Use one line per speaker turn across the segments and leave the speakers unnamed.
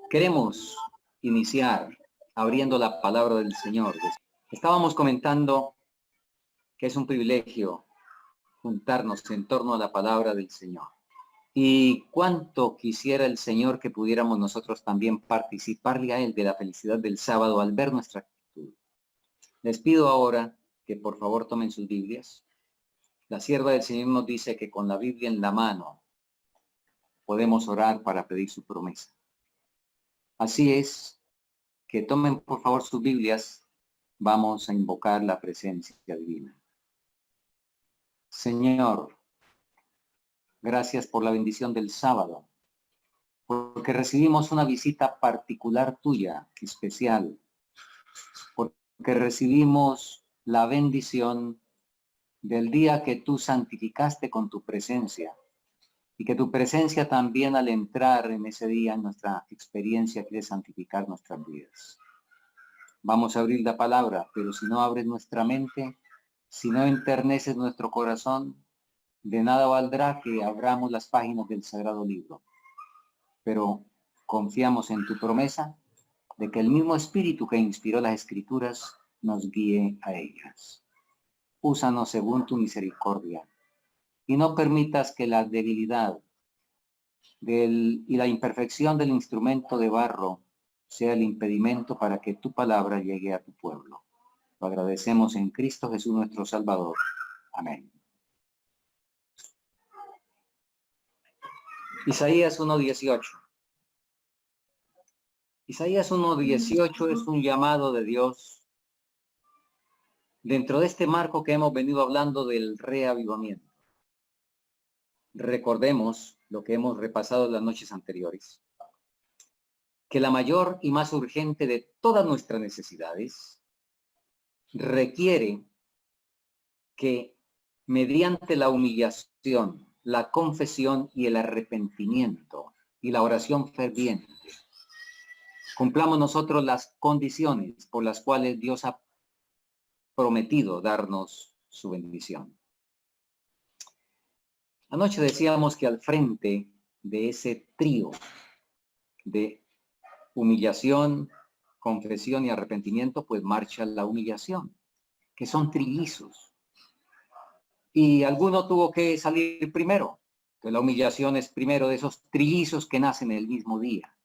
Queremos iniciar abriendo la palabra del Señor. Estábamos comentando que es un privilegio juntarnos en torno a la palabra del Señor. Y cuánto quisiera el Señor que pudiéramos nosotros también participarle a Él de la felicidad del sábado al ver nuestra actitud. Les pido ahora que por favor tomen sus Biblias. La sierva del Señor nos dice que con la Biblia en la mano podemos orar para pedir su promesa. Así es, que tomen por favor sus Biblias, vamos a invocar la presencia divina. Señor, gracias por la bendición del sábado, porque recibimos una visita particular tuya, especial, porque recibimos la bendición del día que tú santificaste con tu presencia, y que tu presencia también al entrar en ese día en nuestra experiencia quiere santificar nuestras vidas. Vamos a abrir la palabra, pero si no abres nuestra mente, si no enterneces nuestro corazón, de nada valdrá que abramos las páginas del Sagrado Libro. Pero confiamos en tu promesa de que el mismo Espíritu que inspiró las Escrituras nos guíe a ellas. Úsanos según tu misericordia y no permitas que la debilidad y la imperfección del instrumento de barro sea el impedimento para que tu palabra llegue a tu pueblo. Lo agradecemos en Cristo Jesús nuestro Salvador. Amén. Isaías 1:18. Isaías 1:18 es un llamado de Dios dentro de este marco que hemos venido hablando del reavivamiento. Recordemos lo que hemos repasado en las noches anteriores, que la mayor y más urgente de todas nuestras necesidades requiere que mediante la humillación, la confesión y el arrepentimiento y la oración ferviente, cumplamos nosotros las condiciones por las cuales Dios ha prometido darnos su bendición. Anoche decíamos que al frente de ese trío de humillación, confesión y arrepentimiento, pues marcha la humillación, que son trillizos. Y alguno tuvo que salir primero, que la humillación es primero de esos trillizos que nacen el mismo día,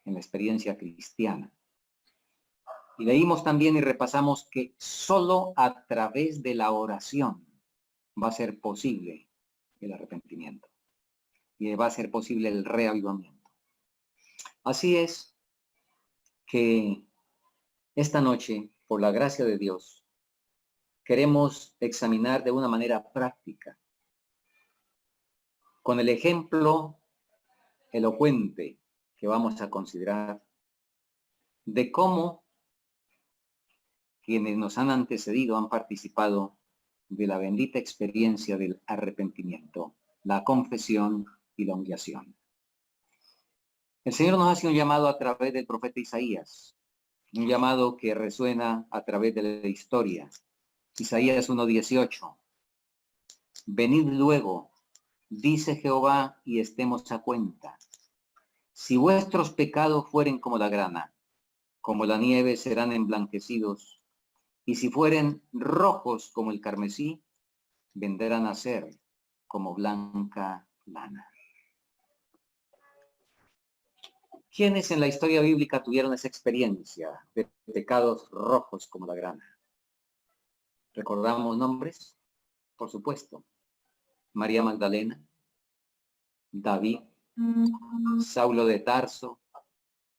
en la experiencia cristiana. Y leímos también y repasamos que solo a través de la oración va a ser posible el arrepentimiento y va a ser posible el reavivamiento. Así es que esta noche, por la gracia de Dios, queremos examinar de una manera práctica, con el ejemplo elocuente que vamos a considerar, de cómo quienes nos han antecedido han participado de la bendita experiencia del arrepentimiento, la confesión y la humillación. El Señor nos hace un llamado a través del profeta Isaías, un llamado que resuena a través de la historia. Isaías 1:18. Venid luego, dice Jehová, y estemos a cuenta. Si vuestros pecados fueren como la grana, como la nieve serán emblanquecidos, y si fueren rojos como el carmesí, vendrán a ser como blanca lana. ¿Quiénes en la historia bíblica tuvieron esa experiencia de pecados rojos como la grana? ¿Recordamos nombres? Por supuesto. María Magdalena, David, Saulo de Tarso,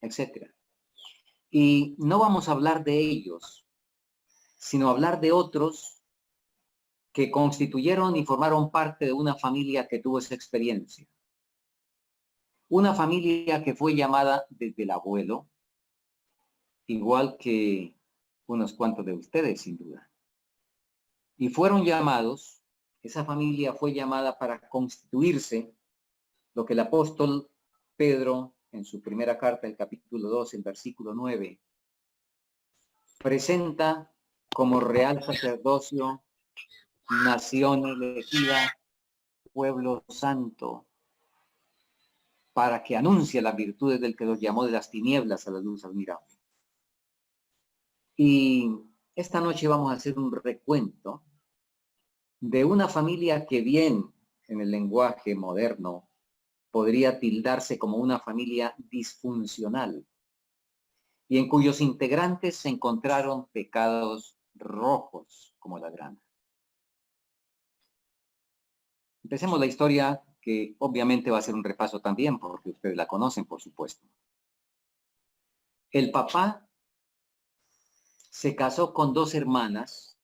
etc. Y no vamos a hablar de ellos, sino hablar de otros que constituyeron y formaron parte de una familia que tuvo esa experiencia. Una familia que fue llamada desde el abuelo, igual que unos cuantos de ustedes, sin duda. Y fueron llamados, esa familia fue llamada para constituirse, lo que el apóstol Pedro, en su primera carta, el capítulo 2, el versículo 9, presenta como real sacerdocio, nación elegida, pueblo santo, para que anuncie las virtudes del que los llamó de las tinieblas a la luz admirable. Y esta noche vamos a hacer un recuento de una familia que bien en el lenguaje moderno podría tildarse como una familia disfuncional y en cuyos integrantes se encontraron pecados rojos como la grana. Empecemos la historia, que obviamente va a ser un repaso también, porque ustedes la conocen, por supuesto. El papá se casó con dos hermanas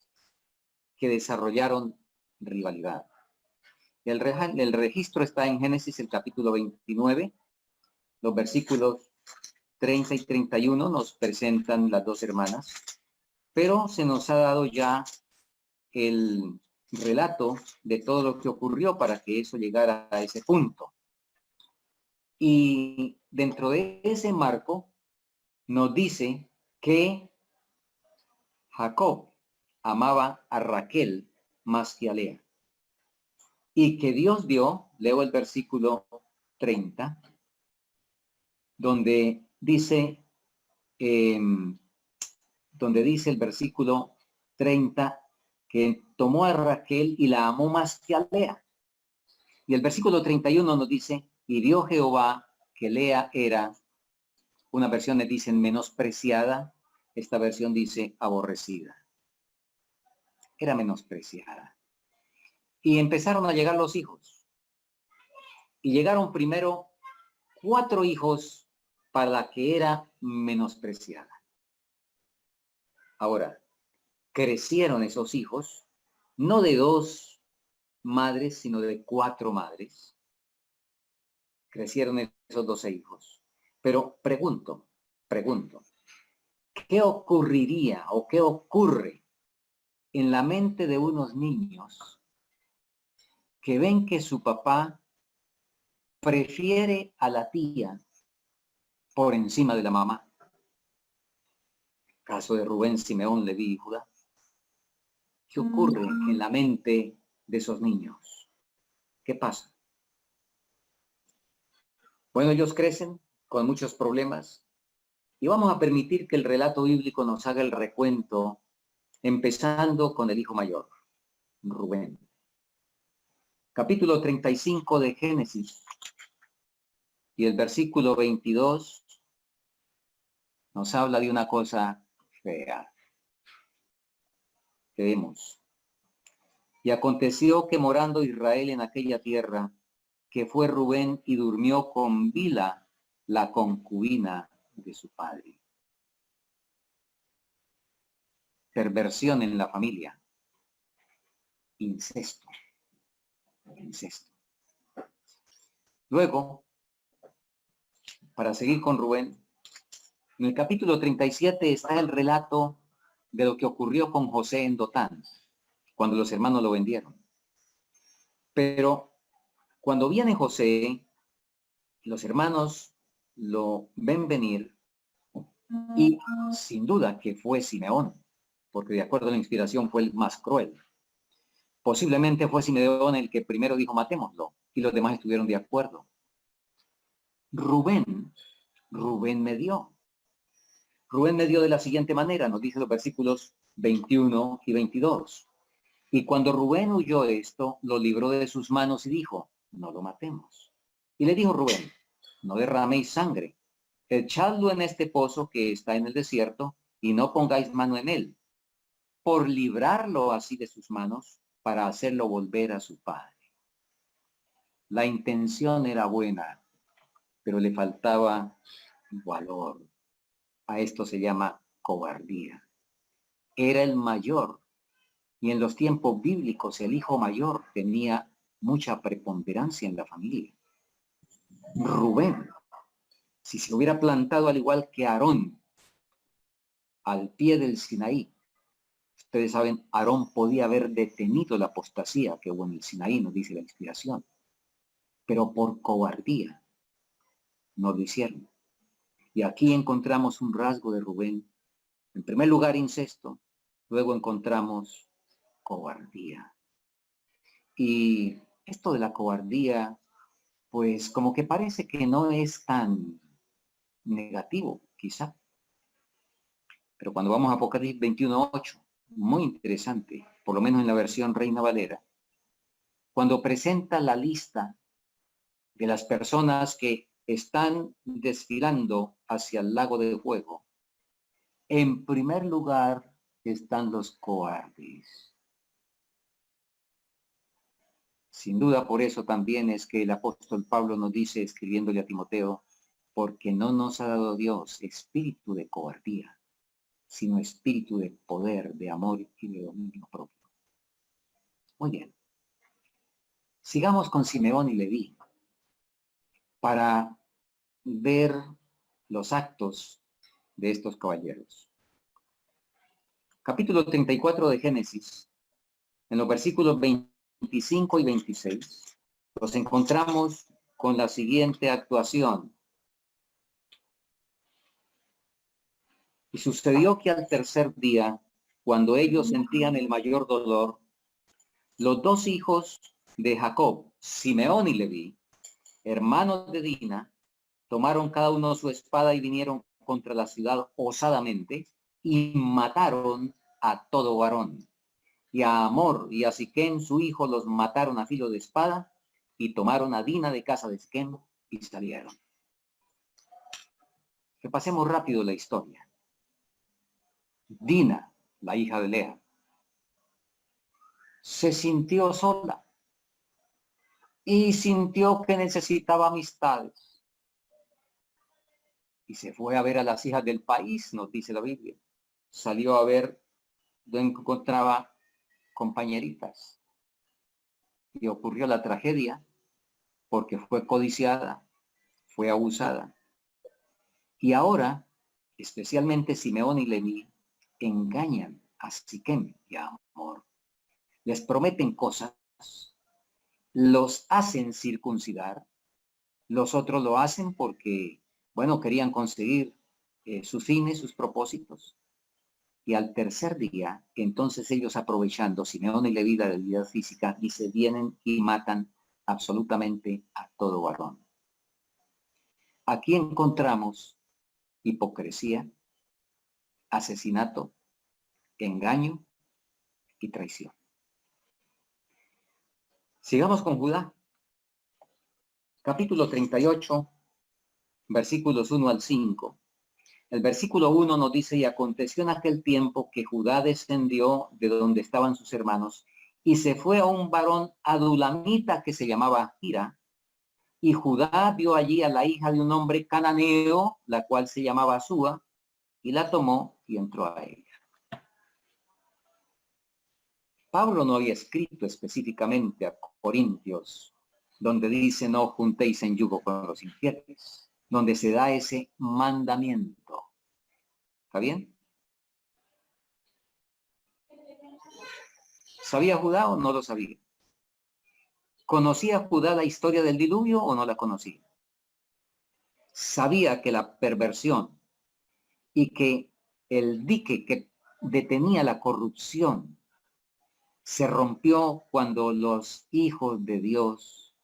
que desarrollaron rivalidad. El registro está en Génesis, el capítulo 29, los versículos 30 y 31 nos presentan las dos hermanas, pero se nos ha dado ya el relato de todo lo que ocurrió para que eso llegara a ese punto. Y dentro de ese marco nos dice que Jacob amaba a Raquel más que a Lea. Y que Dios dio, leo el versículo 30, donde dice el versículo 30, que tomó a Raquel y la amó más que a Lea. Y el versículo 31 nos dice, y vio Jehová que Lea era, una versión le dicen menospreciada, esta versión dice aborrecida. Era menospreciada. Y empezaron a llegar los hijos. Y llegaron primero 4 hijos para la que era menospreciada. Ahora, crecieron esos hijos, no de 2 madres, sino de 4 madres. Crecieron esos 12 hijos. Pero pregunto, ¿qué ocurriría o qué ocurre en la mente de unos niños que ven que su papá prefiere a la tía por encima de la mamá? Caso de Rubén, Simeón, Leví y Judá. ¿Qué ocurre en la mente de esos niños? ¿Qué pasa? Bueno, ellos crecen con muchos problemas y vamos a permitir que el relato bíblico nos haga el recuento, empezando con el hijo mayor, Rubén. Capítulo 35 de Génesis y el versículo 22 nos habla de una cosa fea. Leemos. Y aconteció que morando Israel en aquella tierra, que fue Rubén y durmió con Bila, la concubina de su padre. Perversión en la familia. Incesto. Incesto. Luego, para seguir con Rubén, en el capítulo 37 está el relato de lo que ocurrió con José en Dotán, cuando los hermanos lo vendieron. Pero cuando viene José, los hermanos lo ven venir y sin duda que fue Simeón, porque de acuerdo a la inspiración fue el más cruel. Posiblemente fue Simeón el que primero dijo matémoslo y los demás estuvieron de acuerdo. Rubén me dio. Rubén me dio de la siguiente manera, nos dice los versículos 21 y 22. Y cuando Rubén oyó esto, lo libró de sus manos y dijo, no lo matemos. Y le dijo Rubén, no derraméis sangre, echadlo en este pozo que está en el desierto y no pongáis mano en él, por librarlo así de sus manos para hacerlo volver a su padre. La intención era buena, pero le faltaba valor. A esto se llama cobardía. Era el mayor y en los tiempos bíblicos el hijo mayor tenía mucha preponderancia en la familia. Rubén, si se hubiera plantado al igual que Aarón al pie del Sinaí, ustedes saben, Aarón podía haber detenido la apostasía que hubo en el Sinaí, nos dice la inspiración, pero por cobardía no lo hicieron. Y aquí encontramos un rasgo de Rubén. En primer lugar, incesto, luego encontramos cobardía. Y esto de la cobardía pues como que parece que no es tan negativo, quizá. Pero cuando vamos a Apocalipsis 21:8, muy interesante, por lo menos en la versión Reina Valera, cuando presenta la lista de las personas que están desfilando hacia el lago de fuego, en primer lugar están los cobardes. Sin duda, por eso también es que el apóstol Pablo nos dice, escribiéndole a Timoteo, porque no nos ha dado Dios espíritu de cobardía, sino espíritu de poder, de amor y de dominio propio. Muy bien. Sigamos con Simeón y Leví para ver los actos de estos caballeros. Capítulo 34 de Génesis, en los versículos 25 y 26, los encontramos con la siguiente actuación. Y sucedió que al tercer día, cuando ellos sentían el mayor dolor, los dos hijos de Jacob, Simeón y Leví, hermanos de Dina, tomaron cada uno su espada y vinieron contra la ciudad osadamente y mataron a todo varón. Y a Amor y a Siquem su hijo los mataron a filo de espada y tomaron a Dina de casa de Siquem y salieron. Repasemos rápido la historia. Dina, la hija de Lea, se sintió sola y sintió que necesitaba amistades. Y se fue a ver a las hijas del país, nos dice la Biblia. Salió a ver donde encontraba compañeritas. Y ocurrió la tragedia porque fue codiciada, fue abusada. Y ahora, especialmente Simeón y Leví, engañan a Siquem y a Amor. Les prometen cosas, los hacen circuncidar, los otros lo hacen porque, bueno, querían conseguir sus fines, sus propósitos. Y al tercer día, entonces ellos aprovechando Simeón y Leví la debilidad física, y se vienen y matan absolutamente a todo varón. Aquí encontramos hipocresía, asesinato, engaño y traición. Sigamos con Judá. Capítulo 38, versículos 1 al 5. El versículo 1 nos dice, y aconteció en aquel tiempo que Judá descendió de donde estaban sus hermanos y se fue a un varón adulamita que se llamaba Hira. Y Judá vio allí a la hija de un hombre cananeo, la cual se llamaba Súa, y la tomó y entró a ella. Pablo no había escrito específicamente a Corintios, donde dice no juntéis en yugo con los infieles, donde se da ese mandamiento. ¿Está bien? ¿Sabía Judá o no lo sabía? ¿Conocía Judá la historia del diluvio o no la conocía? Sabía que la perversión y que el dique que detenía la corrupción se rompió cuando los hijos de Dios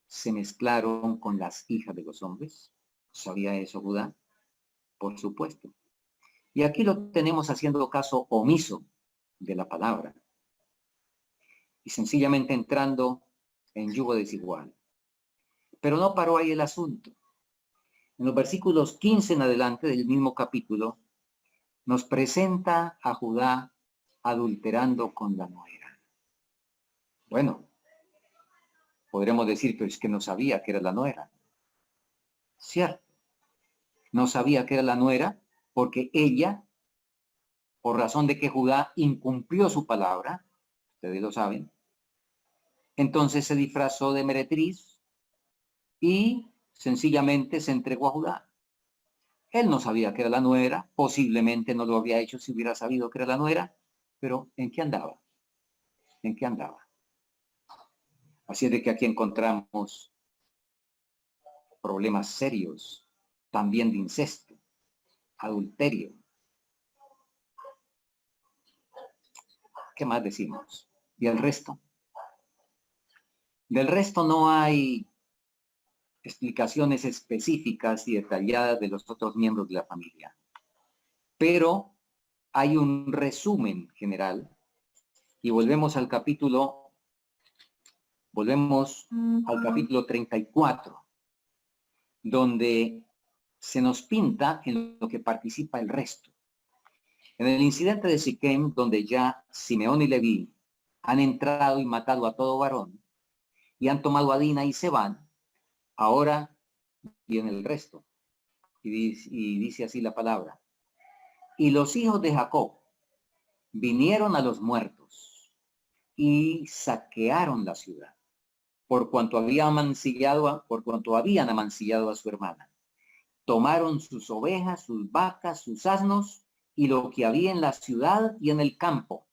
se mezclaron con las hijas de los hombres. ¿Sabía eso Judá? Por supuesto. Y aquí lo tenemos haciendo caso omiso de la palabra y sencillamente entrando en yugo desigual. Pero no paró ahí el asunto. En los versículos 15 en adelante del mismo capítulo, nos presenta a Judá adulterando con la nuera. Bueno, podremos decir, pero es que no sabía que era la nuera. Cierto, no sabía que era la nuera porque ella, por razón de que Judá incumplió su palabra, ustedes lo saben, entonces se disfrazó de meretriz y sencillamente se entregó a Judá. Él no sabía que era la nuera, posiblemente no lo habría hecho si hubiera sabido que era la nuera, pero ¿en qué andaba? ¿En qué andaba? Así es de que aquí encontramos problemas serios, también de incesto, adulterio. ¿Qué más decimos? ¿Y el resto? Del resto no hay explicaciones específicas y detalladas de los otros miembros de la familia. Pero hay un resumen general y volvemos al capítulo 34, donde se nos pinta en lo que participa el resto. En el incidente de Siquem, donde ya Simeón y Leví han entrado y matado a todo varón y han tomado a Dina y se van, ahora viene el resto. Y dice así la palabra. Y los hijos de Jacob vinieron a los muertos y saquearon la ciudad, por cuanto habían amancillado a su hermana. Tomaron sus ovejas, sus vacas, sus asnos y lo que había en la ciudad y en el campo.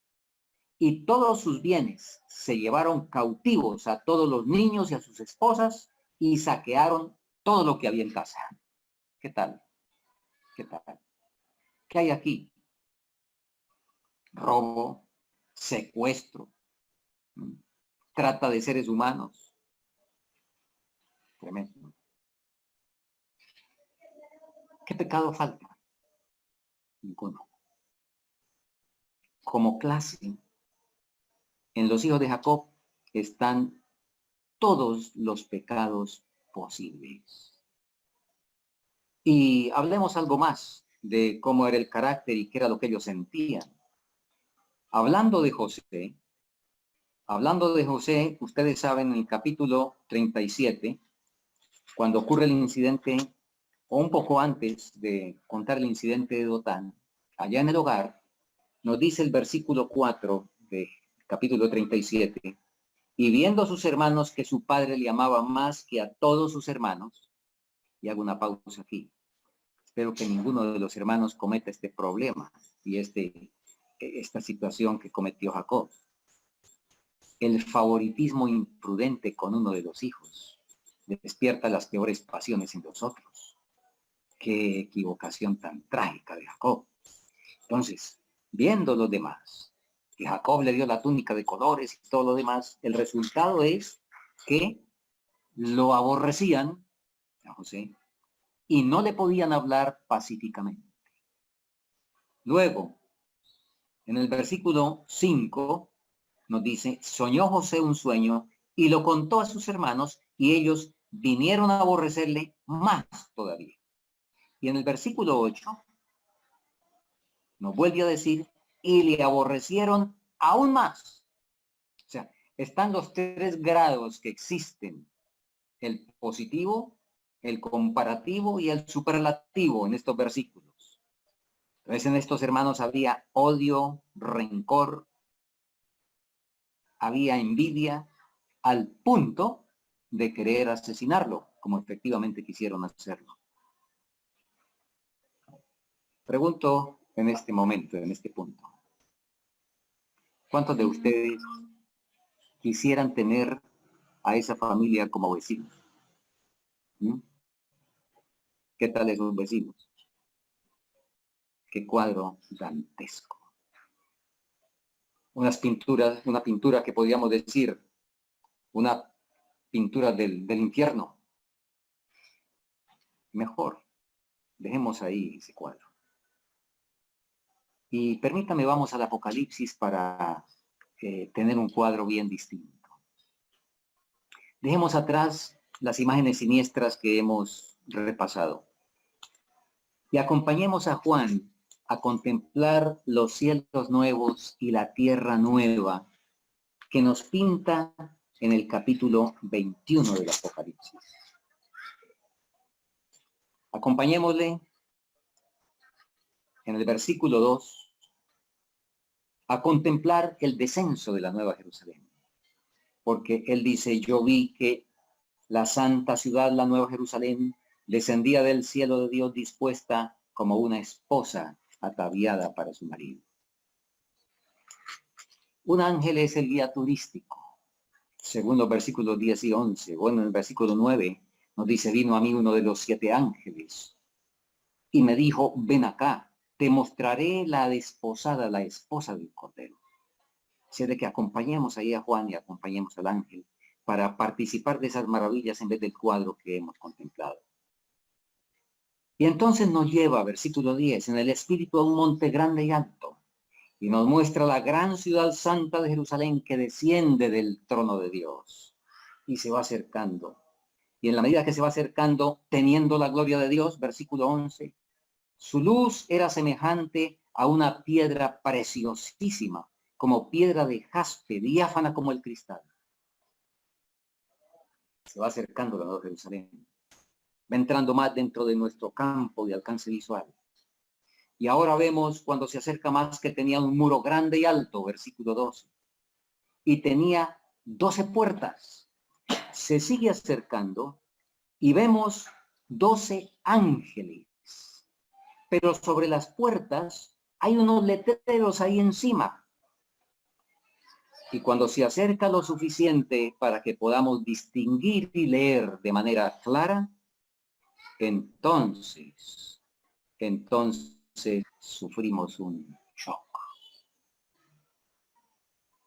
Y todos sus bienes se llevaron cautivos a todos los niños y a sus esposas y saquearon todo lo que había en casa. ¿Qué tal? ¿Qué tal? ¿Qué hay aquí? Robo, secuestro, trata de seres humanos. Tremendo. ¿Qué pecado falta? Ninguno. Como clase, en los hijos de Jacob están todos los pecados posibles. Y hablemos algo más de cómo era el carácter y qué era lo que ellos sentían. Hablando de José, ustedes saben en el capítulo 37, cuando ocurre el incidente, o un poco antes de contar el incidente de Dotán, allá en el hogar, nos dice el versículo 4 del capítulo 37, y viendo a sus hermanos que su padre le amaba más que a todos sus hermanos, y hago una pausa aquí, espero que ninguno de los hermanos cometa este problema y esta situación que cometió Jacob. El favoritismo imprudente con uno de los hijos despierta las peores pasiones en los otros. Qué equivocación tan trágica de Jacob. Entonces, viendo los demás, que Jacob le dio la túnica de colores y todo lo demás, el resultado es que lo aborrecían a José y no le podían hablar pacíficamente. Luego, en el versículo 5 nos dice, soñó José un sueño y lo contó a sus hermanos y ellos vinieron a aborrecerle más todavía. Y en el versículo 8 nos vuelve a decir, y le aborrecieron aún más. O sea, están los tres grados que existen, el positivo, el comparativo y el superlativo en estos versículos. Entonces en estos hermanos había odio, rencor, había envidia, al punto de querer asesinarlo, como efectivamente quisieron hacerlo. Pregunto en este momento, en este punto, ¿cuántos de ustedes quisieran tener a esa familia como vecinos? ¿Qué tal esos vecinos? Qué cuadro dantesco. Una pintura que podríamos decir, una pintura del infierno. Mejor, dejemos ahí ese cuadro. Y permítame, vamos al Apocalipsis para tener un cuadro bien distinto. Dejemos atrás las imágenes siniestras que hemos repasado. Y acompañemos a Juan a contemplar los cielos nuevos y la tierra nueva que nos pinta en el capítulo 21 del Apocalipsis. Acompañémosle en el versículo 2 a contemplar el descenso de la Nueva Jerusalén. Porque él dice, yo vi que la santa ciudad, la Nueva Jerusalén, descendía del cielo de Dios dispuesta como una esposa ataviada para su marido. Un ángel es el guía turístico, según los versículos 10 y 11. Bueno, en el versículo 9 nos dice, vino a mí uno de los 7 ángeles y me dijo, ven acá, te mostraré la desposada, la esposa del Cordero. Así de que acompañemos ahí a Juan y acompañemos al ángel para participar de esas maravillas en vez del cuadro que hemos contemplado. Y entonces nos lleva, versículo 10, en el espíritu a un monte grande y alto, y nos muestra la gran ciudad santa de Jerusalén que desciende del trono de Dios y se va acercando. Y en la medida que se va acercando, teniendo la gloria de Dios, versículo 11, su luz era semejante a una piedra preciosísima, como piedra de jaspe, diáfana como el cristal. Se va acercando la nueva Jerusalén, va entrando más dentro de nuestro campo de alcance visual. Y ahora vemos cuando se acerca más que tenía un muro grande y alto, versículo 12, y tenía 12 puertas. Se sigue acercando y vemos 12 ángeles, pero sobre las puertas hay unos letreros ahí encima. Y cuando se acerca lo suficiente para que podamos distinguir y leer de manera clara, entonces sufrimos un shock.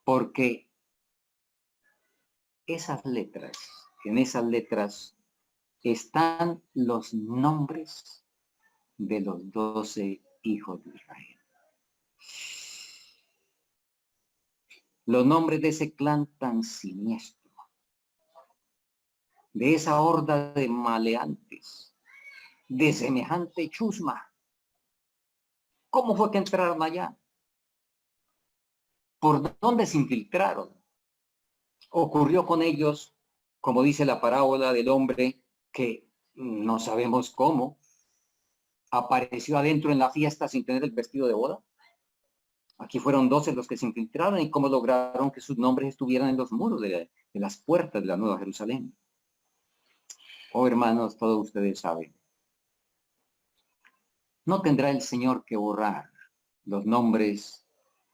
Porque en esas letras están los nombres de los 12 hijos de Israel. Los nombres de ese clan tan siniestro, de esa horda de maleantes, de semejante chusma. ¿Cómo fue que entraron allá? ¿Por dónde se infiltraron? Ocurrió con ellos, como dice la parábola del hombre, que no sabemos cómo apareció adentro en la fiesta sin tener el vestido de boda. Aquí fueron 12 los que se infiltraron y cómo lograron que sus nombres estuvieran en los muros de las puertas de la Nueva Jerusalén. Oh, hermanos, todos ustedes saben. No tendrá el Señor que borrar los nombres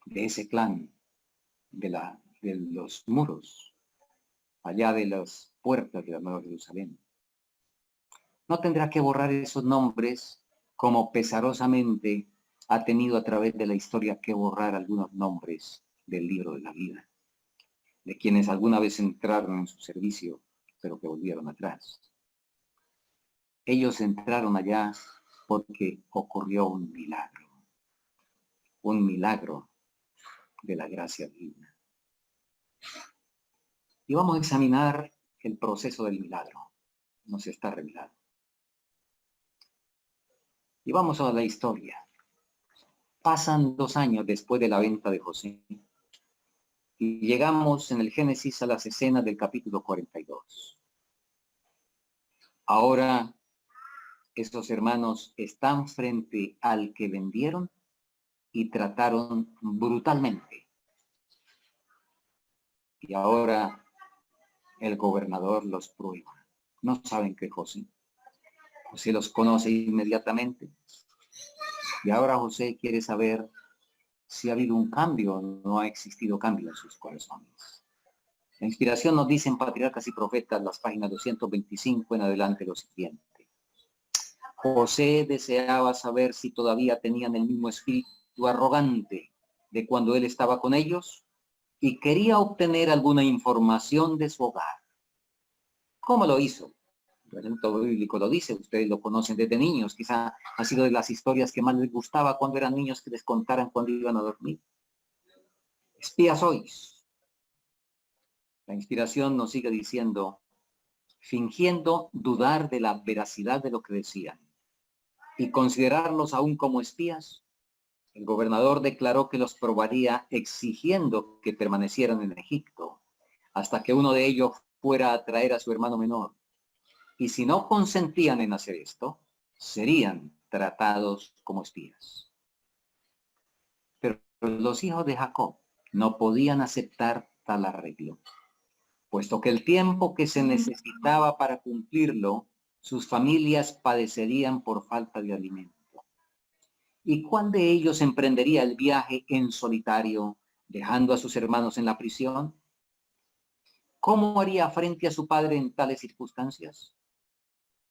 de ese clan, de los muros, allá de las puertas de la Nueva Jerusalén. No tendrá que borrar esos nombres como pesarosamente ha tenido a través de la historia que borrar algunos nombres del libro de la vida, de quienes alguna vez entraron en su servicio, pero que volvieron atrás. Ellos entraron allá porque ocurrió un milagro de la gracia divina. Y vamos a examinar el proceso del milagro. Nos está revelado. Y vamos a la historia. Pasan 2 años después de la venta de José. Y llegamos en el Génesis a las escenas del capítulo 42. Ahora, estos hermanos están frente al que vendieron y trataron brutalmente. Y ahora el gobernador los prueba. No saben que José los conoce inmediatamente. Y ahora José quiere saber si ha habido un cambio o no ha existido cambio en sus corazones. La inspiración nos dice en Patriarcas y Profetas, las páginas 225 en adelante, lo siguiente. José deseaba saber si todavía tenían el mismo espíritu arrogante de cuando él estaba con ellos y quería obtener alguna información de su hogar. ¿Cómo lo hizo? El relato bíblico lo dice, ustedes lo conocen desde niños, quizá ha sido de las historias que más les gustaba cuando eran niños que les contaran cuando iban a dormir. Espías sois. La inspiración nos sigue diciendo, fingiendo dudar de la veracidad de lo que decían y considerarlos aún como espías, el gobernador declaró que los probaría exigiendo que permanecieran en Egipto hasta que uno de ellos fuera a traer a su hermano menor. Y si no consentían en hacer esto, serían tratados como espías. Pero los hijos de Jacob no podían aceptar tal arreglo, puesto que el tiempo que se necesitaba para cumplirlo, sus familias padecerían por falta de alimento. ¿Y cuál de ellos emprendería el viaje en solitario, dejando a sus hermanos en la prisión? ¿Cómo haría frente a su padre en tales circunstancias?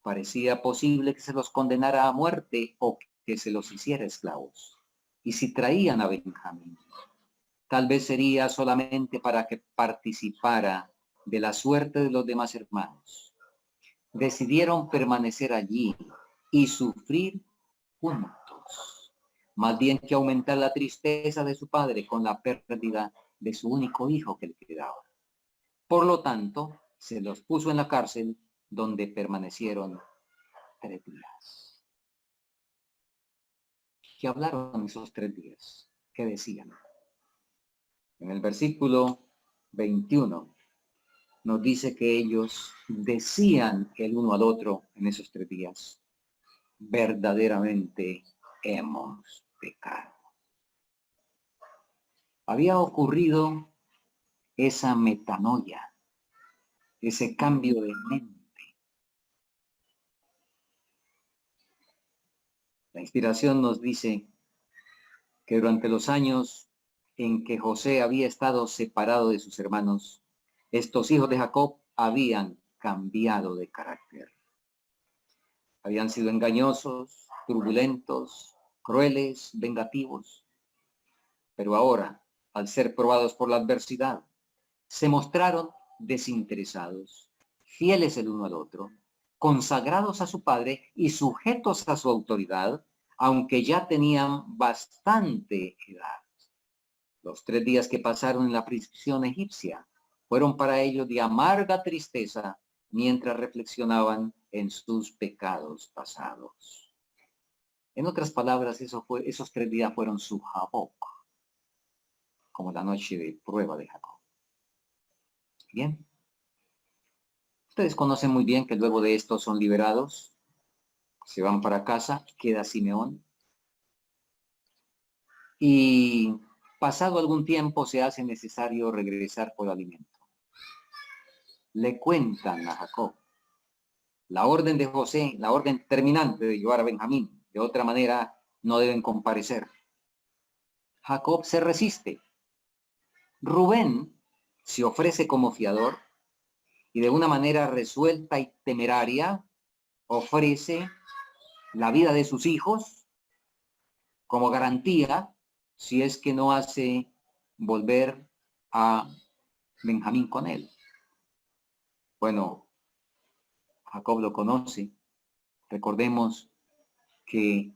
Parecía posible que se los condenara a muerte o que se los hiciera esclavos. Y si traían a Benjamín, tal vez sería solamente para que participara de la suerte de los demás hermanos. Decidieron permanecer allí y sufrir juntos, más bien que aumentar la tristeza de su padre con la pérdida de su único hijo que le quedaba. Por lo tanto, se los puso en la cárcel, donde permanecieron 3 días. ¿Qué hablaron esos 3 días? ¿Qué decían? En el versículo 21 nos dice que ellos decían el uno al otro en esos 3 días: verdaderamente hemos pecado. Había ocurrido esa metanoia, ese cambio de mente. La inspiración nos dice que durante los años en que José había estado separado de sus hermanos, estos hijos de Jacob habían cambiado de carácter. Habían sido engañosos, turbulentos, crueles, vengativos. Pero ahora, al ser probados por la adversidad, se mostraron desinteresados, fieles el uno al otro, consagrados a su padre y sujetos a su autoridad, aunque ya tenían bastante edad. Los 3 días que pasaron en la prisión egipcia fueron para ellos de amarga tristeza mientras reflexionaban en sus pecados pasados. En otras palabras, esos 3 días fueron su Jaboc, como la noche de prueba de Jacob. Bien. Ustedes conocen muy bien que luego de esto son liberados, se van para casa, queda Simeón. Y pasado algún tiempo se hace necesario regresar por alimento. Le cuentan a Jacob la orden de José, la orden terminante de llevar a Benjamín. De otra manera, no deben comparecer. Jacob se resiste. Rubén se ofrece como fiador y de una manera resuelta y temeraria ofrece la vida de sus hijos como garantía si es que no hace volver a Benjamín con él. Bueno, Jacob lo conoce. Recordemos que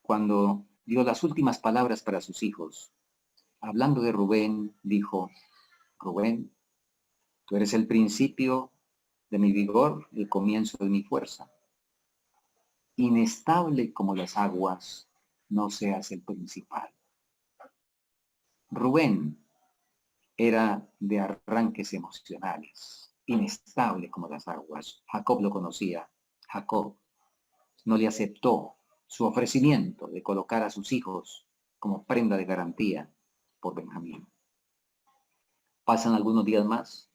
cuando dio las últimas palabras para sus hijos, hablando de Rubén, dijo: Rubén, tú eres el principio de mi vigor, el comienzo de mi fuerza. Inestable como las aguas, no seas el principal. Rubén era de arranques emocionales, inestable como las aguas. Jacob lo conocía. Jacob no le aceptó su ofrecimiento de colocar a sus hijos como prenda de garantía por Benjamín. Pasan algunos días más.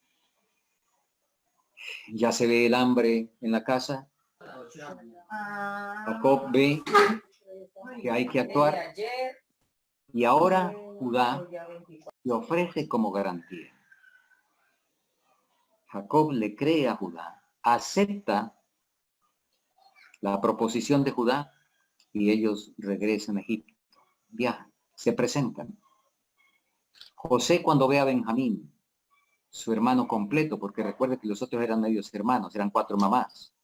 Ya se ve el hambre en la casa. Jacob ve que hay que actuar. Y ahora Judá le ofrece como garantía. Jacob le cree a Judá, acepta la proposición de Judá y ellos regresan a Egipto, viajan, se presentan. José, cuando ve a Benjamín, su hermano completo, porque recuerde que los otros eran medios hermanos, eran 4 mamás.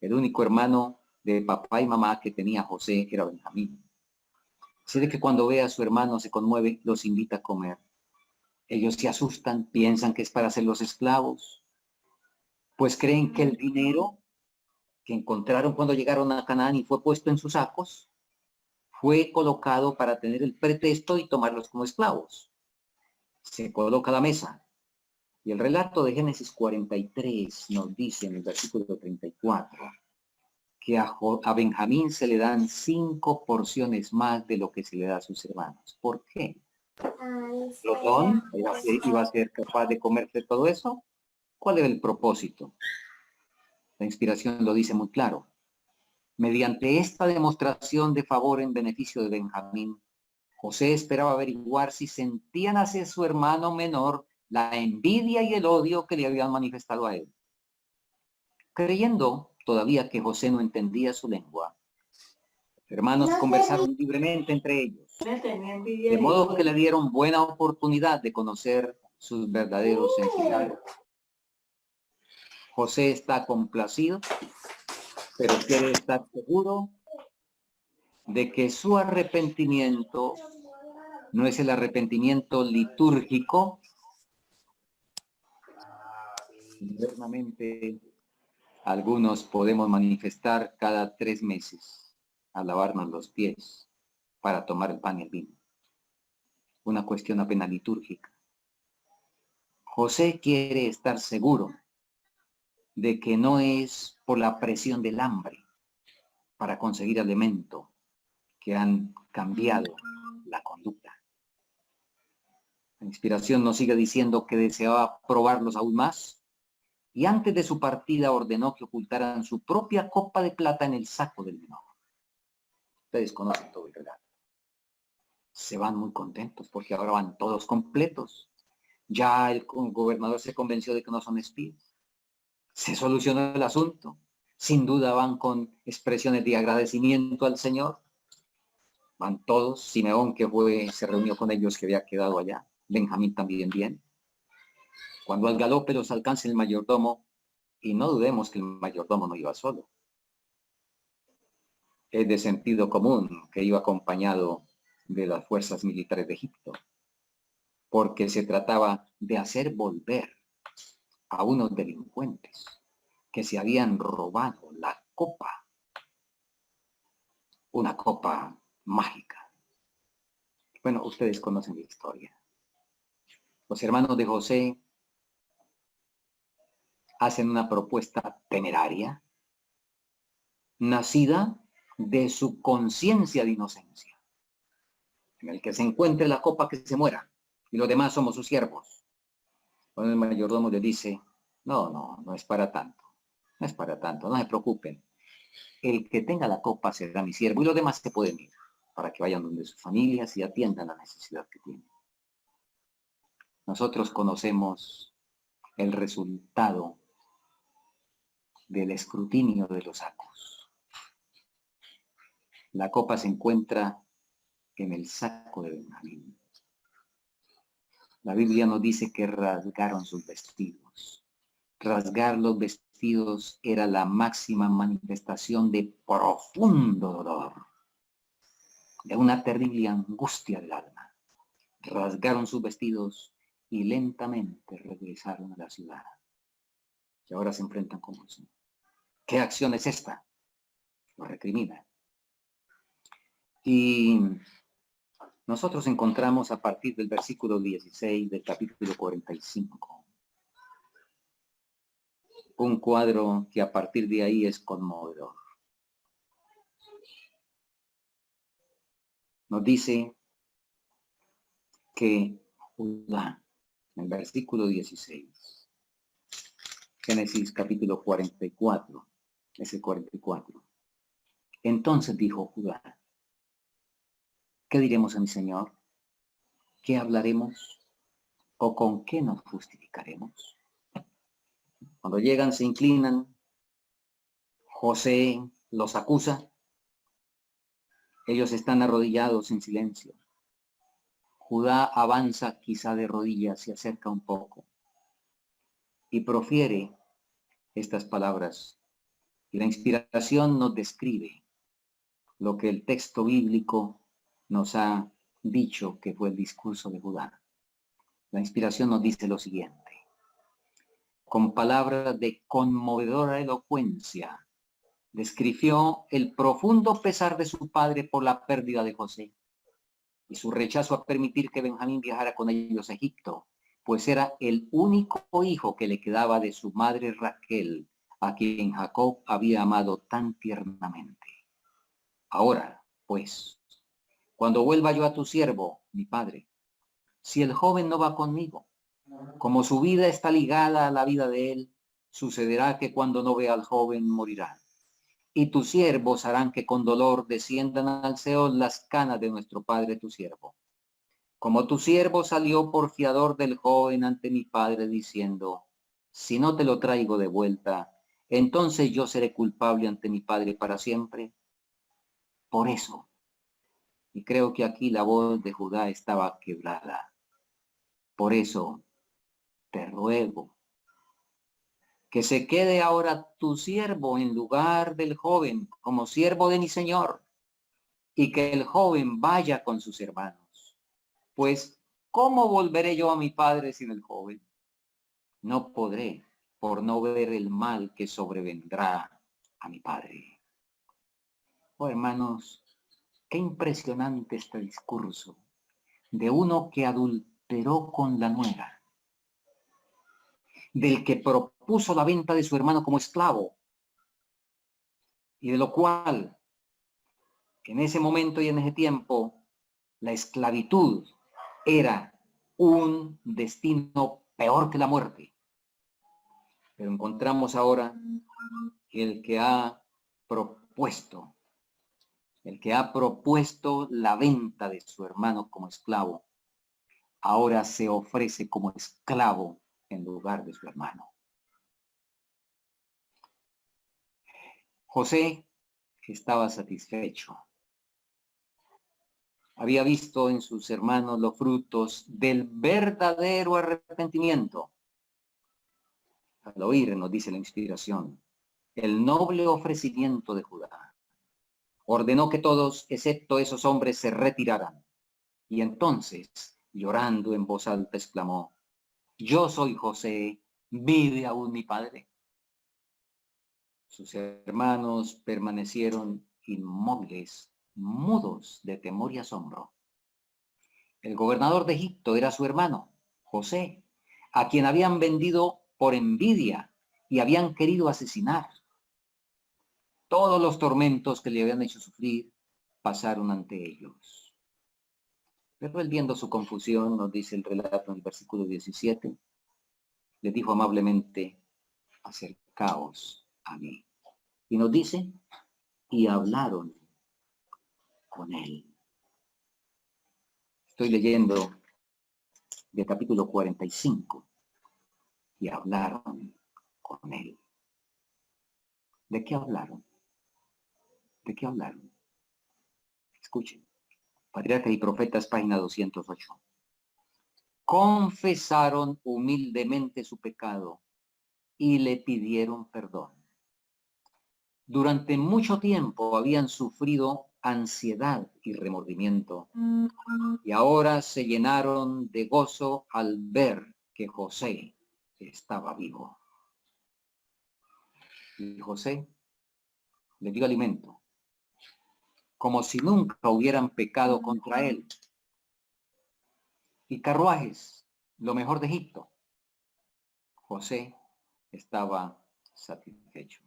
El único hermano de papá y mamá que tenía José era Benjamín. Así de que cuando ve a su hermano se conmueve, los invita a comer. Ellos se asustan, piensan que es para hacerlos esclavos, pues creen que el dinero que encontraron cuando llegaron a Canaán y fue puesto en sus sacos, fue colocado para tener el pretexto y tomarlos como esclavos. Se coloca a la mesa. Y el relato de Génesis 43 nos dice en el versículo 34 que a Benjamín se le dan 5 porciones más de lo que se le da a sus hermanos. ¿Por qué? ¿Plotón iba a ser capaz de comerse todo eso? ¿Cuál era el propósito? La inspiración lo dice muy claro. Mediante esta demostración de favor en beneficio de Benjamín, José esperaba averiguar si sentían hacia su hermano menor la envidia y el odio que le habían manifestado a él. Creyendo todavía que José no entendía su lengua, los hermanos conversaron libremente entre ellos, de modo que le dieron buena oportunidad de conocer sus verdaderos sentimientos. José está complacido, pero quiere estar seguro de que su arrepentimiento no es el arrepentimiento litúrgico. Internamente, algunos podemos manifestar cada 3 meses a lavarnos los pies para tomar el pan y el vino. Una cuestión apenas litúrgica. José quiere estar seguro de que no es por la presión del hambre para conseguir alimento que han cambiado la conducta. La inspiración nos sigue diciendo que deseaba probarlos aún más y antes de su partida ordenó que ocultaran su propia copa de plata en el saco del menor. Ustedes conocen todo el relato. Se van muy contentos porque ahora van todos completos. Ya el gobernador se convenció de que no son espías. Se solucionó el asunto. Sin duda van con expresiones de agradecimiento al Señor. Van todos. Simeón, que se reunió con ellos, que había quedado allá. Benjamín también bien. Cuando al galope los alcance el mayordomo, y no dudemos que el mayordomo no iba solo. Es de sentido común que iba acompañado de las fuerzas militares de Egipto, porque se trataba de hacer volver a unos delincuentes que se habían robado la copa, una copa mágica. Bueno, ustedes conocen la historia. Los hermanos de José hacen una propuesta temeraria, nacida de su conciencia de inocencia, en el que se encuentre la copa que se muera, y los demás somos sus siervos. Cuando el mayordomo le dice, no es para tanto, no es para tanto, no se preocupen. El que tenga la copa será mi siervo, y los demás se pueden ir, para que vayan donde sus familias y atiendan la necesidad que tienen. Nosotros conocemos el resultado del escrutinio de los sacos. La copa se encuentra en el saco de Benjamín. La Biblia nos dice que rasgaron sus vestidos. Rasgar los vestidos era la máxima manifestación de profundo dolor, de una terrible angustia del alma. Rasgaron sus vestidos y lentamente regresaron a la ciudad. Y ahora se enfrentan con José. ¿Qué acción es esta? Lo recrimina. Y nosotros encontramos a partir del versículo 16 del capítulo 45 un cuadro que a partir de ahí es conmovedor. Nos dice que Judá, en el versículo 16, Génesis capítulo 44, ese 44. Entonces dijo Judá, ¿qué diremos a mi Señor? ¿Qué hablaremos? ¿O con qué nos justificaremos? Cuando llegan, se inclinan, José los acusa, ellos están arrodillados en silencio. Judá avanza quizá de rodillas, se acerca un poco y profiere estas palabras. Y la inspiración nos describe lo que el texto bíblico nos ha dicho que fue el discurso de Judá. La inspiración nos dice lo siguiente. Con palabras de conmovedora elocuencia, describió el profundo pesar de su padre por la pérdida de José y su rechazo a permitir que Benjamín viajara con ellos a Egipto, pues era el único hijo que le quedaba de su madre Raquel, a quien Jacob había amado tan tiernamente. Ahora, pues, cuando vuelva yo a tu siervo, mi padre, si el joven no va conmigo, como su vida está ligada a la vida de él, sucederá que cuando no vea al joven morirá. Y tus siervos harán que con dolor desciendan al Seol las canas de nuestro padre tu siervo. Como tu siervo salió por fiador del joven ante mi padre diciendo, si no te lo traigo de vuelta, entonces yo seré culpable ante mi padre para siempre. Por eso, y creo que aquí la voz de Judá estaba quebrada. Por eso te ruego que se quede ahora tu siervo en lugar del joven como siervo de mi señor, y que el joven vaya con sus hermanos. Pues, ¿cómo volveré yo a mi padre sin el joven? No podré, por no ver el mal que sobrevendrá a mi padre. Oh, hermanos, qué impresionante este discurso de uno que adulteró con la nuera, del que propuso la venta de su hermano como esclavo, y de lo cual, en ese momento y en ese tiempo, la esclavitud era un destino peor que la muerte. Pero encontramos ahora que el que ha propuesto la venta de su hermano como esclavo, ahora se ofrece como esclavo en lugar de su hermano. José estaba satisfecho. Había visto en sus hermanos los frutos del verdadero arrepentimiento. Al oír, nos dice la inspiración, el noble ofrecimiento de Judá. Ordenó que todos, excepto esos hombres, se retiraran. Y entonces, llorando en voz alta, exclamó, yo soy José, ¿vive aún mi padre? Sus hermanos permanecieron inmóviles, mudos de temor y asombro. El gobernador de Egipto era su hermano, José, a quien habían vendido por envidia y habían querido asesinar. Todos los tormentos que le habían hecho sufrir pasaron ante ellos. Pero él, viendo su confusión, nos dice el relato en el versículo 17, le dijo amablemente, acercaos a mí. Y nos dice, y hablaron con él. Estoy leyendo del capítulo 45, y hablaron con él. ¿De qué hablaron? ¿De qué hablaron? Escuchen. Patriarcas y Profetas, página 208. Confesaron humildemente su pecado y le pidieron perdón. Durante mucho tiempo habían sufrido ansiedad y remordimiento, y ahora se llenaron de gozo al ver que José estaba vivo. Y José le dio alimento, como si nunca hubieran pecado contra él. Y carruajes, lo mejor de Egipto. José estaba satisfecho.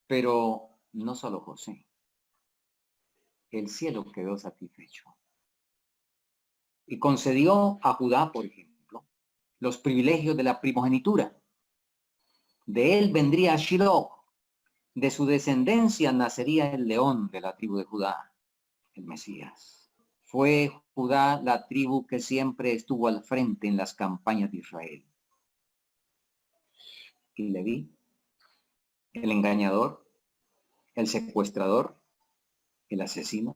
Pero no solo José, el cielo quedó satisfecho. Y concedió a Judá, por ejemplo, los privilegios de la primogenitura. De él vendría Shiloh, de su descendencia nacería el león de la tribu de Judá, el Mesías. Fue Judá la tribu que siempre estuvo al frente en las campañas de Israel. Y Leví, el engañador, el secuestrador, el asesino,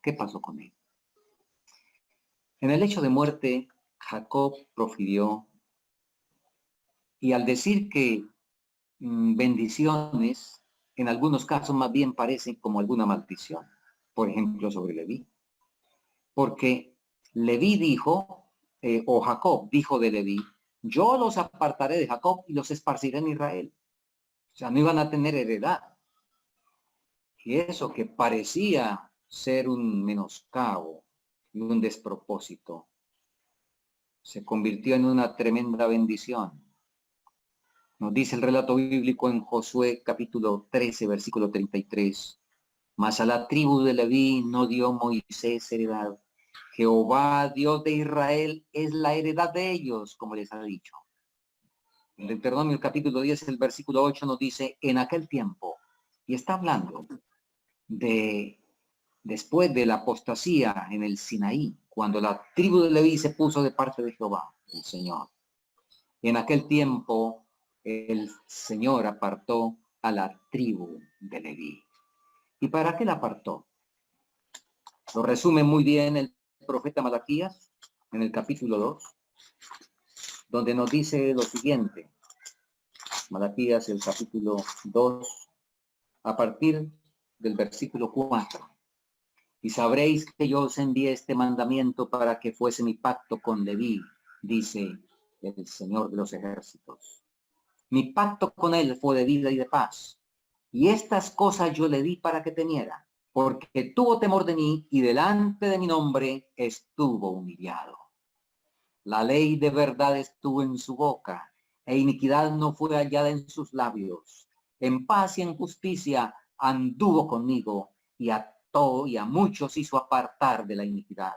¿qué pasó con él? En el hecho de muerte, Jacob profirió, y al decir que bendiciones, en algunos casos más bien parecen como alguna maldición, por ejemplo sobre Leví. Porque Leví dijo, o Jacob dijo de Leví, yo los apartaré de Jacob y los esparciré en Israel. O sea, no iban a tener heredad. Y eso que parecía ser un menoscabo y un despropósito, se convirtió en una tremenda bendición. Nos dice el relato bíblico en Josué capítulo 13, versículo 33. Mas a la tribu de Leví no dio Moisés heredad. Jehová, Dios de Israel, es la heredad de ellos, como les ha dicho. En Deuteronomio capítulo 10, el versículo 8 nos dice, en aquel tiempo, y está hablando de después de la apostasía en el Sinaí, cuando la tribu de Leví se puso de parte de Jehová, el Señor. En aquel tiempo, el Señor apartó a la tribu de Leví. ¿Y para qué la apartó? Lo resume muy bien el profeta Malaquías en el capítulo 2, donde nos dice lo siguiente. Malaquías, el capítulo 2, a partir del versículo 4. Y sabréis que yo os envié este mandamiento para que fuese mi pacto con Leví, dice el Señor de los ejércitos. Mi pacto con él fue de vida y de paz. Y estas cosas yo le di para que temiera, porque tuvo temor de mí y delante de mi nombre estuvo humillado. La ley de verdad estuvo en su boca, e iniquidad no fue hallada en sus labios. En paz y en justicia anduvo conmigo, y a muchos hizo apartar de la iniquidad.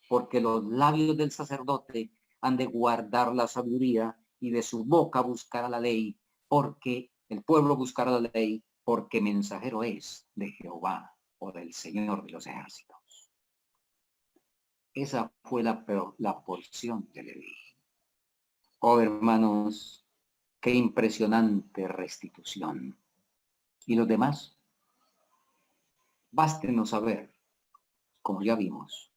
Porque los labios del sacerdote han de guardar la sabiduría, y de su boca buscará la ley, porque el pueblo buscará la ley, porque mensajero es de Jehová o del Señor de los ejércitos. Esa fue la porción de Leví. Oh, hermanos, qué impresionante restitución. ¿Y los demás? Bástenos saber, como ya vimos,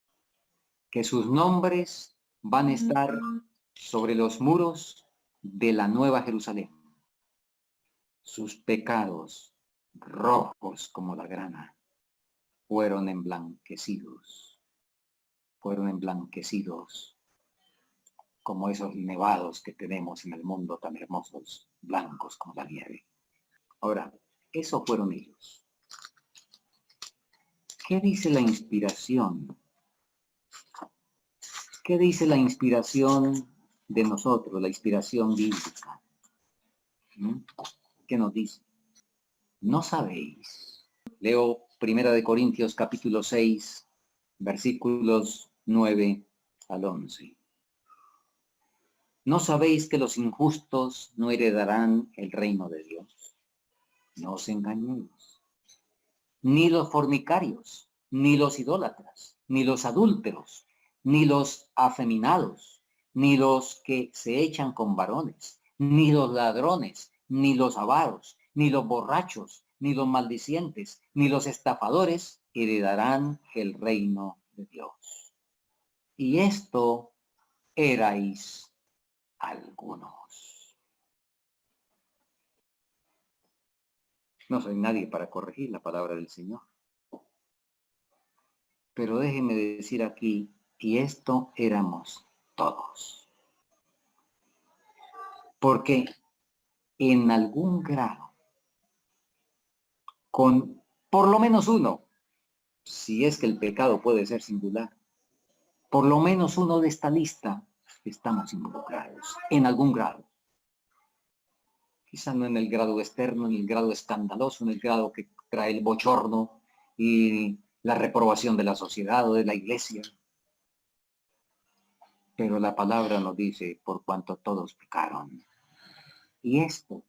que sus nombres van a estar sobre los muros de la Nueva Jerusalén. Sus pecados, rojos como la grana, fueron emblanquecidos como esos nevados que tenemos en el mundo tan hermosos, blancos como la nieve. Ahora, esos fueron ellos. ¿Qué dice la inspiración? ¿Qué dice la inspiración de nosotros, la inspiración bíblica? ¿Qué nos dice? No sabéis. Leo 1 Corintios capítulo 6, versículos 9 al 11. ¿No sabéis que los injustos no heredarán el reino de Dios? No os engañéis. Ni los fornicarios, ni los idólatras, ni los adúlteros, ni los afeminados, ni los que se echan con varones, ni los ladrones, ni los avaros, ni los borrachos, ni los maldicientes, ni los estafadores heredarán el reino de Dios. Y esto erais algunos. No soy nadie para corregir la palabra del Señor. Pero déjeme decir aquí, y esto éramos todos. Porque en algún grado, con por lo menos uno, si es que el pecado puede ser singular, por lo menos uno de esta lista estamos involucrados, en algún grado. Quizá no en el grado externo, en el grado escandaloso, en el grado que trae el bochorno y la reprobación de la sociedad o de la iglesia. Pero la palabra nos dice, por cuanto todos pecaron. Y esto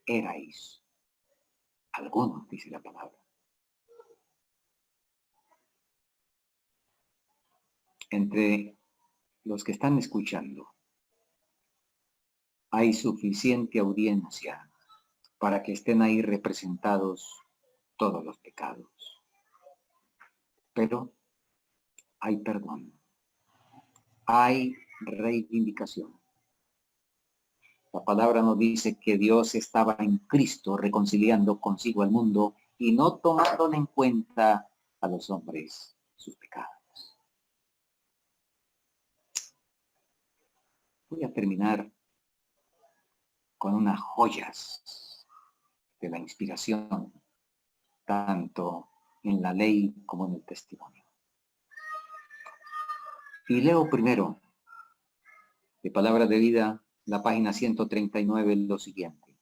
erais algunos, dice la palabra. Entre los que están escuchando, hay suficiente audiencia para que estén ahí representados todos los pecados. Pero hay perdón, hay reivindicación. La palabra nos dice que Dios estaba en Cristo reconciliando consigo al mundo y no tomando en cuenta a los hombres sus pecados. Voy a terminar con unas joyas de la inspiración, tanto en la ley como en el testimonio. Y leo primero, de Palabra de Vida, la página 139, lo siguiente.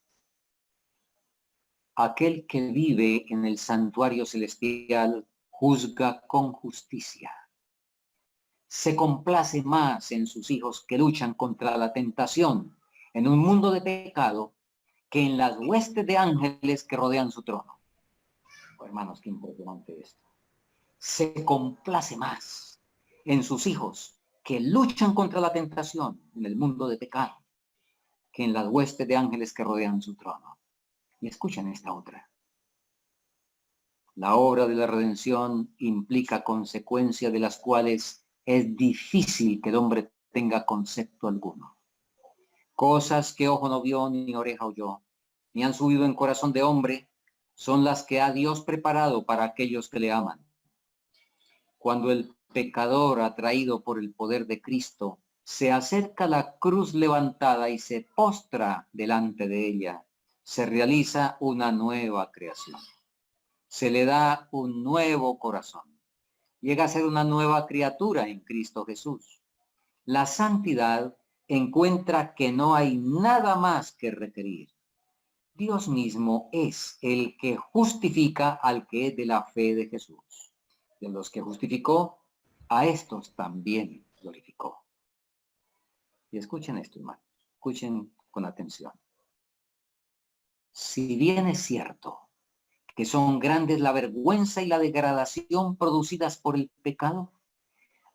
Aquel que vive en el santuario celestial juzga con justicia. Se complace más en sus hijos que luchan contra la tentación en un mundo de pecado que en las huestes de ángeles que rodean su trono. Oh, hermanos, qué impresionante esto. Se complace más en sus hijos que luchan contra la tentación en el mundo de pecado que en las huestes de ángeles que rodean su trono. Y escuchen esta otra. La obra de la redención implica consecuencias de las cuales es difícil que el hombre tenga concepto alguno. Cosas que ojo no vio ni oreja oyó, ni han subido en corazón de hombre, son las que ha Dios preparado para aquellos que le aman. Cuando el pecador, atraído por el poder de Cristo, se acerca a la cruz levantada y se postra delante de ella, se realiza una nueva creación. Se le da un nuevo corazón. Llega a ser una nueva criatura en Cristo Jesús. La santidad encuentra que no hay nada más que requerir. Dios mismo es el que justifica al que es de la fe de Jesús. De los que justificó, a estos también glorificó. Y escuchen esto, hermano. Escuchen con atención. Si bien es cierto que son grandes la vergüenza y la degradación producidas por el pecado,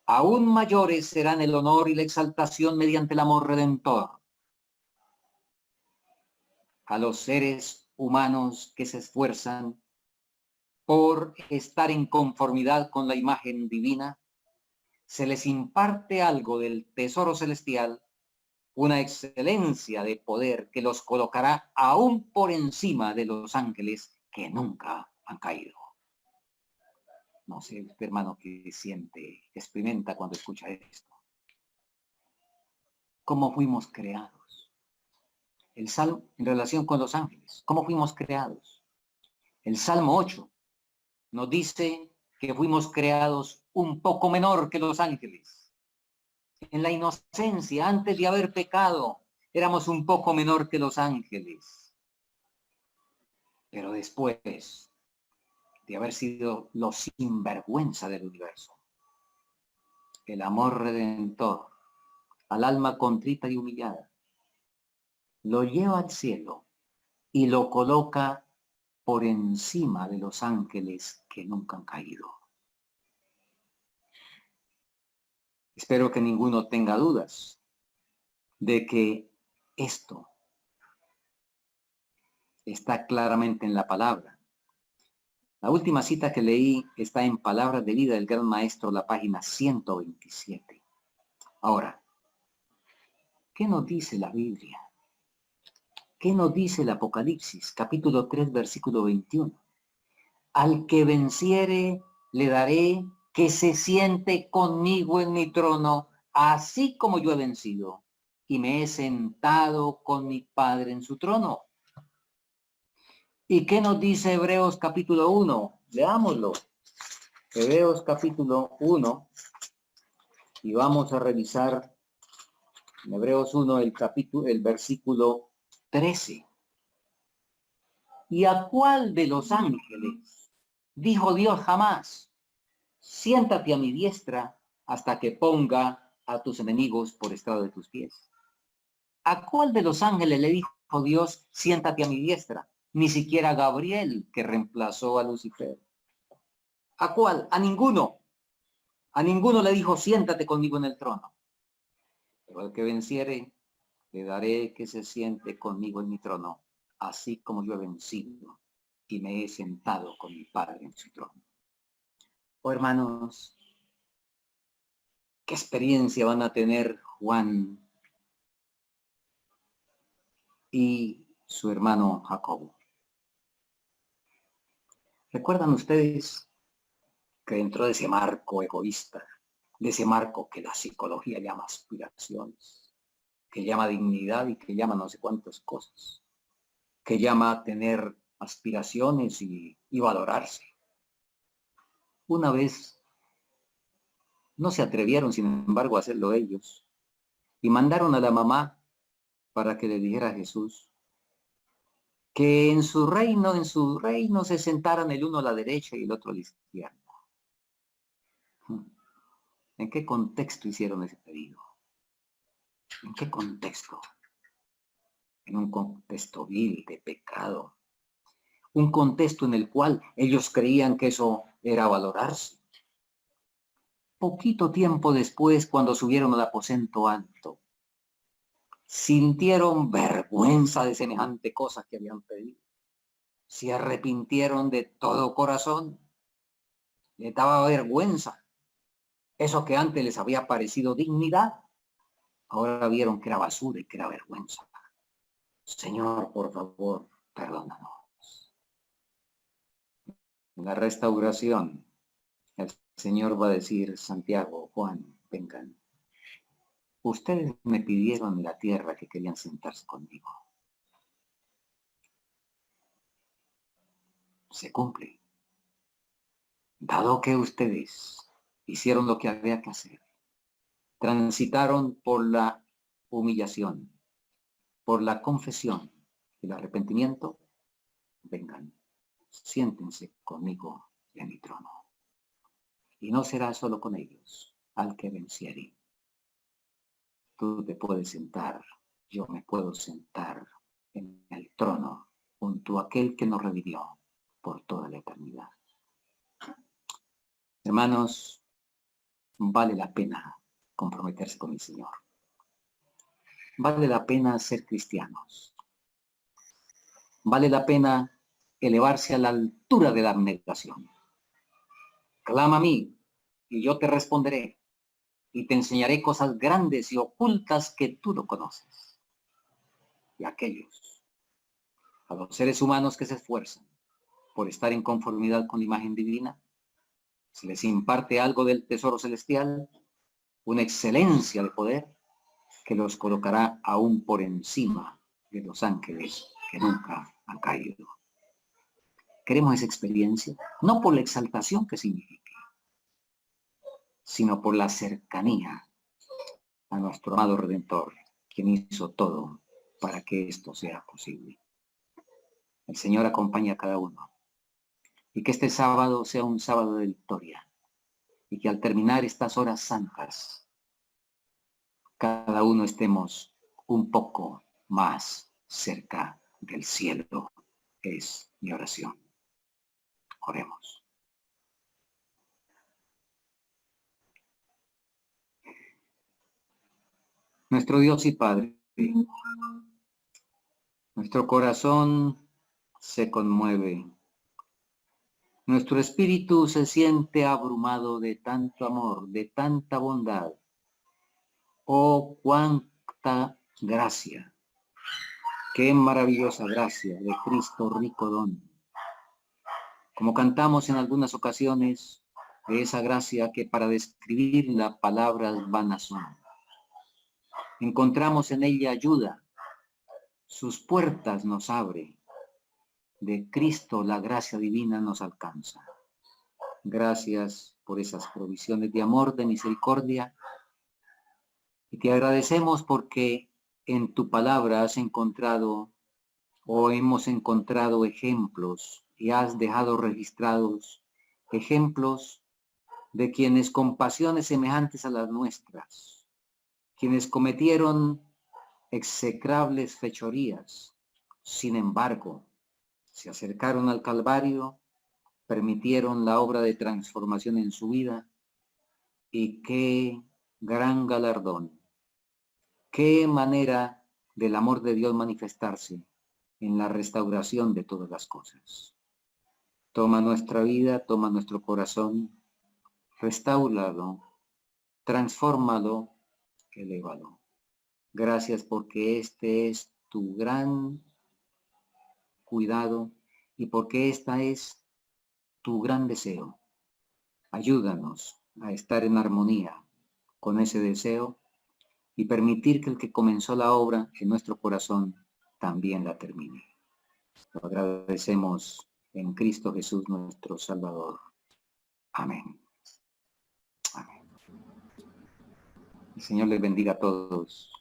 aún mayores serán el honor y la exaltación mediante el amor redentor. A los seres humanos que se esfuerzan por estar en conformidad con la imagen divina, se les imparte algo del tesoro celestial, una excelencia de poder que los colocará aún por encima de los ángeles que nunca han caído. No sé, hermano, qué siente, experimenta cuando escucha esto. ¿Cómo fuimos creados? El Salmo en relación con los ángeles, ¿cómo fuimos creados? El Salmo 8 nos dice que fuimos creados un poco menor que los ángeles. En la inocencia, antes de haber pecado, éramos un poco menor que los ángeles. Pero después de haber sido los sinvergüenza del universo, el amor redentor al alma contrita y humillada lo lleva al cielo y lo coloca por encima de los ángeles que nunca han caído. Espero que ninguno tenga dudas de que esto está claramente en la palabra. La última cita que leí está en Palabras de Vida del Gran Maestro, la página 127. Ahora, ¿qué nos dice la Biblia? ¿Qué nos dice el Apocalipsis, capítulo 3, versículo 21? Al que venciere, le daré que se siente conmigo en mi trono, así como yo he vencido, y me he sentado con mi Padre en su trono. ¿Y qué nos dice Hebreos capítulo 1? Leámoslo. Hebreos capítulo 1, y vamos a revisar en Hebreos 1 el versículo 13. ¿Y a cuál de los ángeles dijo Dios jamás: siéntate a mi diestra hasta que ponga a tus enemigos por estrado de tus pies? ¿A cuál de los ángeles le dijo Dios: siéntate a mi diestra? Ni siquiera a Gabriel, que reemplazó a Lucifer. ¿A cuál? A ninguno. A ninguno le dijo: siéntate conmigo en el trono. Pero al que venciere, le daré que se siente conmigo en mi trono, así como yo he vencido y me he sentado con mi Padre en su trono. Oh, hermanos, ¿qué experiencia van a tener Juan y su hermano Jacobo? ¿Recuerdan ustedes que dentro de ese marco egoísta, de ese marco que la psicología llama aspiraciones, que llama dignidad y que llama no sé cuántas cosas, que llama tener aspiraciones y valorarse? Una vez no se atrevieron, sin embargo, a hacerlo ellos, y mandaron a la mamá para que le dijera a Jesús que en su reino se sentaran el uno a la derecha y el otro a la izquierda. ¿En qué contexto hicieron ese pedido? ¿En qué contexto? En un contexto vil de pecado. Un contexto en el cual ellos creían que eso era valorarse. Poquito tiempo después, cuando subieron al aposento alto, sintieron vergüenza de semejante cosa que habían pedido. Se arrepintieron de todo corazón. Les daba vergüenza. Eso que antes les había parecido dignidad, ahora vieron que era basura y que era vergüenza. Señor, por favor, perdónanos. En la restauración, el Señor va a decir, Santiago, Juan, vengan. Ustedes me pidieron en la tierra que querían sentarse conmigo. Se cumple. Dado que ustedes hicieron lo que había que hacer, transitaron por la humillación, por la confesión y el arrepentimiento, vengan, siéntense conmigo en mi trono. Y no será solo con ellos al que venciere. Tú te puedes sentar, yo me puedo sentar en el trono junto a aquel que nos revivió por toda la eternidad. Hermanos, vale la pena comprometerse con el Señor. Vale la pena ser cristianos. Vale la pena elevarse a la altura de la abnegación. Clama a mí y yo te responderé y te enseñaré cosas grandes y ocultas que tú no conoces. Y aquellos, a los seres humanos que se esfuerzan por estar en conformidad con la imagen divina, se les imparte algo del tesoro celestial, una excelencia de poder que los colocará aún por encima de los ángeles que nunca han caído. Queremos esa experiencia, no por la exaltación que signifique, sino por la cercanía a nuestro amado Redentor, quien hizo todo para que esto sea posible. El Señor acompaña a cada uno. Y que este sábado sea un sábado de victoria. Y que al terminar estas horas santas, cada uno estemos un poco más cerca del cielo. Es mi oración. Oremos. Nuestro Dios y Padre, nuestro corazón se conmueve. Nuestro espíritu se siente abrumado de tanto amor, de tanta bondad. Oh, cuánta gracia. Qué maravillosa gracia de Cristo rico don. Como cantamos en algunas ocasiones, de esa gracia que para describirla palabras vanas son. Encontramos en ella ayuda, sus puertas nos abre. De Cristo la gracia divina nos alcanza. Gracias por esas provisiones de amor, de misericordia. Y te agradecemos porque en tu palabra has encontrado o hemos encontrado ejemplos y has dejado registrados ejemplos de quienes con pasiones semejantes a las nuestras, quienes cometieron execrables fechorías, sin embargo, se acercaron al Calvario, permitieron la obra de transformación en su vida y qué gran galardón, qué manera del amor de Dios manifestarse en la restauración de todas las cosas. Toma nuestra vida, toma nuestro corazón, restáuralo, transfórmalo, elévalo. Gracias porque este es tu gran cuidado y porque esta es tu gran deseo. Ayúdanos a estar en armonía con ese deseo y permitir que el que comenzó la obra en nuestro corazón también la termine. Lo agradecemos en Cristo Jesús nuestro Salvador. Amén. Amén. El Señor les bendiga a todos.